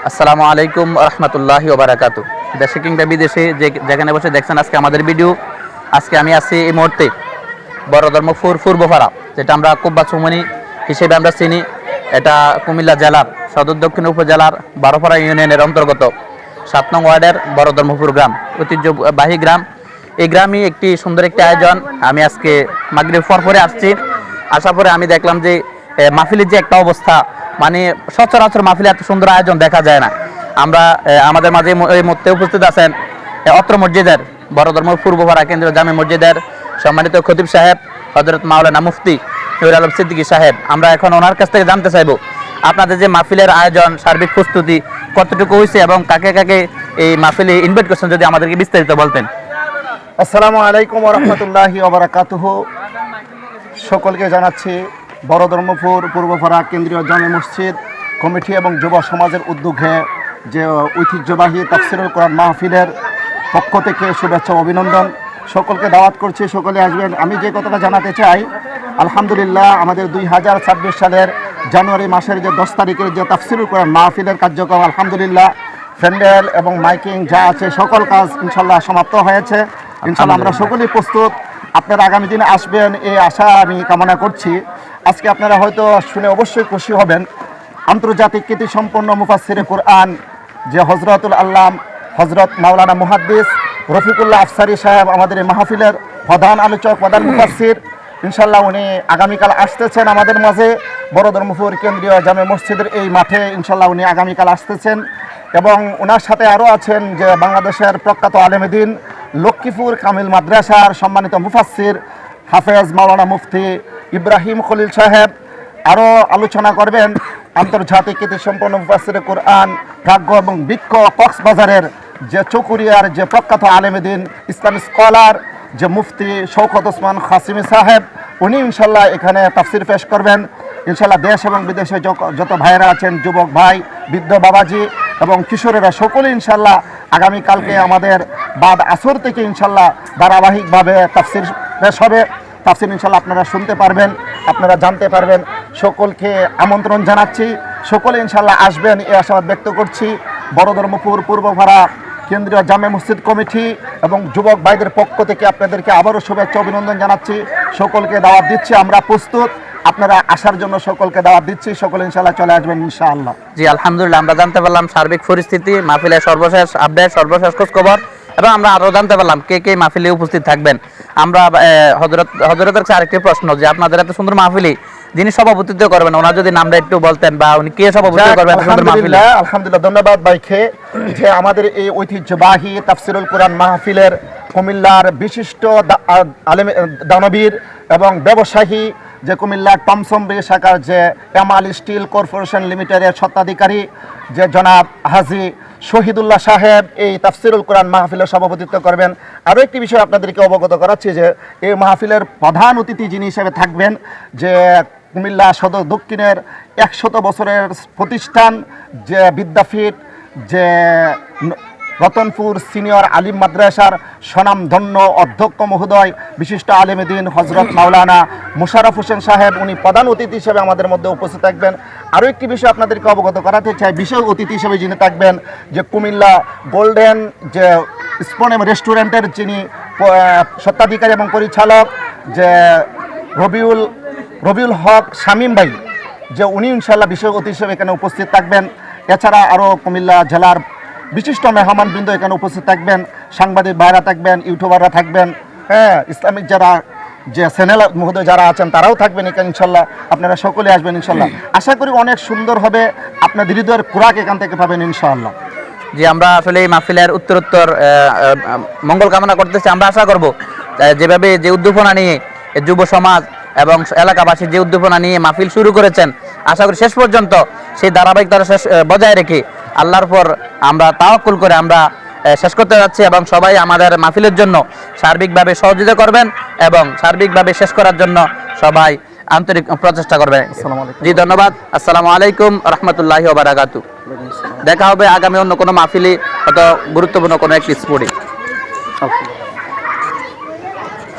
আসসালামু আলাইকুম রহমতুল্লাহি ওবারাকাতু। দেশে কিংবা বিদেশে যেখানে বসে দেখছেন আজকে আমাদের ভিডিও। আজকে আমি আছি এই মুহূর্তে বড় ধর্মপুর পূর্বপাড়া, যেটা আমরা কুব্বা চৌমনি হিসেবে আমরা চিনি। এটা কুমিল্লা জেলার সদর দক্ষিণ উপজেলার বারোপাড়া ইউনিয়নের অন্তর্গত 7 নং ওয়ার্ডের বড় ধর্মপুর গ্রাম, ঐতিহ্যবাহী গ্রাম। এই গ্রামই একটি সুন্দর একটি আয়োজন। আমি আজকে মাগরিব পরে আসছি। আসার পরে আমি দেখলাম যে মাহফিলের যে একটা অবস্থা, মানে সচরাচর মাহফিলে এত সুন্দর আয়োজন দেখা যায় না। আমরা আমাদের মাঝে এই মুহূর্তে উপস্থিত আছেন অত্র মসজিদের বড় ধর্মপুর পূর্বপাড়া কেন্দ্রীয় জামে মসজিদের সম্মানিত খতিব সাহেব হযরত মাওলানা মুফতি নূর আলম সিদ্দিকী সাহেব। আমরা এখন ওনার কাছ থেকে জানতে চাইব আপনাদের যে মাহফিলের আয়োজন, সার্বিক প্রস্তুতি কতটুকু হয়েছে এবং কাকে কাকে এই মাহফিলে ইনভাইট করছেন, যদি আমাদেরকে বিস্তারিত বলতেন। আসসালামু আলাইকুম ওয়া রাহমাতুল্লাহি ওয়া বারাকাতুহু। সকলকে জানাচ্ছি বড় ধর্মপুর পূর্বপাড়া কেন্দ্রীয় জামে মসজিদ কমিটি এবং যুব সমাজের উদ্যোগে যে ঐতিহ্যবাহী তাফসিরুল কোরআন মাহফিলের পক্ষ থেকে শুভেচ্ছা অভিনন্দন। সকলকে দাওয়াত করছি, সকলে আসবেন। আমি যে কথাটা জানাতে চাই, আলহামদুলিল্লাহ আমাদের 2026 সালের জানুয়ারি মাসের যে 10 তারিখের যে তাফসিরুল কোরআন মাহফিলের কার্যক্রম, আলহামদুলিল্লাহ প্যান্ডেল এবং মাইকিং যা আছে সকল কাজ ইনশাল্লাহ সমাপ্ত হয়েছে। ইনশাল্লাহ আমরা সকলেই প্রস্তুত। আপনারা আগামী দিনে আসবেন এই আশা আমি কামনা করছি। আজকে আপনারা হয়তো শুনে অবশ্যই খুশি হবেন, আন্তর্জাতিক কীর্তিসম্পন্ন মুফাসসিরে কোরআন যে হজরতুল আল্লাম হজরত মাওলানা মুহাদ্দিস রফিকুল্লাহ আফসারি সাহেব আমাদের এই মাহফিলের প্রধান আলোচক, প্রধান মুফাসসির। ইনশাল্লাহ উনি আগামীকাল আসতেছেন আমাদের মাঝে বড় ধর্মপুর কেন্দ্রীয় জামে মসজিদের এই মাঠে। ইনশাল্লাহ উনি আগামীকাল আসতেছেন এবং ওনার সাথে আরও আছেন যে বাংলাদেশের প্রখ্যাত আলেমদ্বীন লক্ষ্মীপুর কামিল মাদ্রাসার সম্মানিত মুফাসসির হাফেজ মাওলানা মুফতি ইব্রাহিম খলিল সাহেব। আরও আলোচনা করবেন আন্তর্জাতিক কীর্তিসম্পন্ন মুফাসসিরে কোরআন প্রাজ্ঞ এবং বিজ্ঞ কক্সবাজারের যে চকুরিয়ার যে প্রখ্যাত আলেমদ্বীন ইসলামিক স্কলার যে মুফতি শওকত ওসমান খাসিমি সাহেব। উনি ইনশাল্লাহ এখানে তাফসির পেশ করবেন। ইনশাল্লাহ দেশ এবং বিদেশে যত ভাইয়েরা আছেন, যুবক ভাই, বৃদ্ধ বাবাজি এবং কিশোরেরা সকলে ইনশাল্লাহ আগামীকালকে আমাদের বাদ আসর থেকে ইনশাল্লাহ ধারাবাহিকভাবে তাফসির পেশ হবে। তাফসির ইনশাল্লাহ আপনারা শুনতে পারবেন, আপনারা জানতে পারবেন। সকলকে আমন্ত্রণ জানাচ্ছি, সকলে ইনশাল্লাহ আসবেন এই আশাবাদ ব্যক্ত করছি। বড় ধর্মপুর পূর্বপাড়া কেন্দ্রীয় জামে মসজিদ কমিটি এবং যুবক ভাইদের পক্ষ থেকে আপনাদেরকে আবারও শুভেচ্ছা অভিনন্দন জানাচ্ছি। সকলকে দাওয়াত দিচ্ছি, আমরা প্রস্তুত। আপনারা আসার জন্য সকলকে দাওয়াত দিচ্ছি, সকলে ইনশাল্লাহ চলে আসবেন ইনশাআল্লাহ। জি আলহামদুলিল্লাহ, আমরা জানতে পারলাম সার্বিক পরিস্থিতি, মাহফিলের সর্বশেষ আপডেট, সর্বশেষ খোঁজখবর, এবং আমরা আরও জানতে পারলাম কে কে মাহফিলে উপস্থিত থাকবেন। আমরা হযরতের কাছে আরেকটি প্রশ্ন, যে আপনাদের এত সুন্দর মাহফিলে যিনি সভাপতিত্ব করবেন ওনার যদি নামটা একটু বলতেন, বা উনি কে সভাপতিত্ব করবেন সুন্দর মাহফিলে। আলহামদুলিল্লাহ, ধন্যবাদ ভাইকে। যে আমাদের এই ঐতিহ্যবাহী তাফসিরুল কোরআন মাহফিলের কুমিল্লার বিশিষ্ট আলেম দানবীর এবং ব্যবসায়ী যে কুমিল্লার টমসমবি শাখার যে এমাল স্টিল কর্পোরেশন লিমিটেডের স্বত্বাধিকারী যে জনাব হাজী শহীদুল্লাহ সাহেব এই তাফসিরুল কোরআন মাহফিলের সভাপতিত্ব করবেন। আরও একটি বিষয় আপনাদেরকে অবগত করাচ্ছি যে এই মাহফিলের প্রধান অতিথি যিনি হিসেবে থাকবেন, যে কুমিল্লা সদর দক্ষিণের 100 বছরের প্রতিষ্ঠান যে বিদ্যাপীঠ যে রতনপুর সিনিয়র আলিম মাদ্রাসার স্বনামধন্য অধ্যক্ষ মহোদয় বিশিষ্ট আলেমদ্বীন হজরত মাওলানা মোশাররফ হোসেন সাহেব, উনি প্রধান অতিথি হিসেবে আমাদের মধ্যে উপস্থিত থাকবেন। আরও একটি বিষয় আপনাদেরকে অবগত করাতে চাই, বিশেষ অতিথি হিসেবে যিনি থাকবেন যে কুমিল্লা গোল্ডেন যে স্পোনেম রেস্টুরেন্টের যিনি স্বত্বাধিকারী এবং পরিচালক যে রবিউল হক শামীম ভাই, যে উনি ইনশাল্লাহ বিশেষ অতিথি হিসেবে এখানে উপস্থিত থাকবেন। এছাড়া আরও কুমিল্লা জেলার বিশিষ্ট মেহমানবৃন্দ এখানে উপস্থিত থাকবেন, সাংবাদিক ভাইরা থাকবেন, ইউটিউবাররা থাকবেন, হ্যাঁ, ইসলামিক যারা যে চ্যানেল মহোদয় যারা আছেন তারাও থাকবেন এখানে ইনশাল্লাহ। আপনারা সকলে আসবেন ইনশাল্লাহ। আশা করি অনেক সুন্দর হবে, আপনাদের হৃদয়ের খোরাক এখান থেকে পাবেন ইনশাআল্লাহ। জি, আমরা আসলে এই মাহফিলের উত্তরোত্তর মঙ্গল কামনা করতেছি। আমরা আশা করব যেভাবে যে উদ্দীপনা নিয়ে যুব সমাজ এবং এলাকাবাসী যে উদ্দীপনা নিয়ে মাহফিল শুরু করেছেন, আশা করি শেষ পর্যন্ত সেই ধারাবাহিকতা বজায় রেখে আল্লাহর পর আমরা তাওয়াক্কুল করে আমরা শেষ করতে যাচ্ছি, এবং সবাই আমাদের মাহফিলের জন্য সার্বিকভাবে সহযোগিতা করবেন এবং সার্বিকভাবে শেষ করার জন্য সবাই আন্তরিক প্রচেষ্টা করবেন। জি ধন্যবাদ। আসসালামু আলাইকুম রহমতুল্লাহি ওয়া বারাকাতু। দেখা হবে আগামী অন্য কোনো মাহফিলে, অত গুরুত্বপূর্ণ কোনো একটি স্পোর্টে।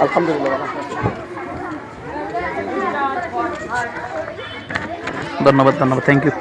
আলহামদুলিল্লাহ, ধন্যবাদ, থ্যাংক ইউ।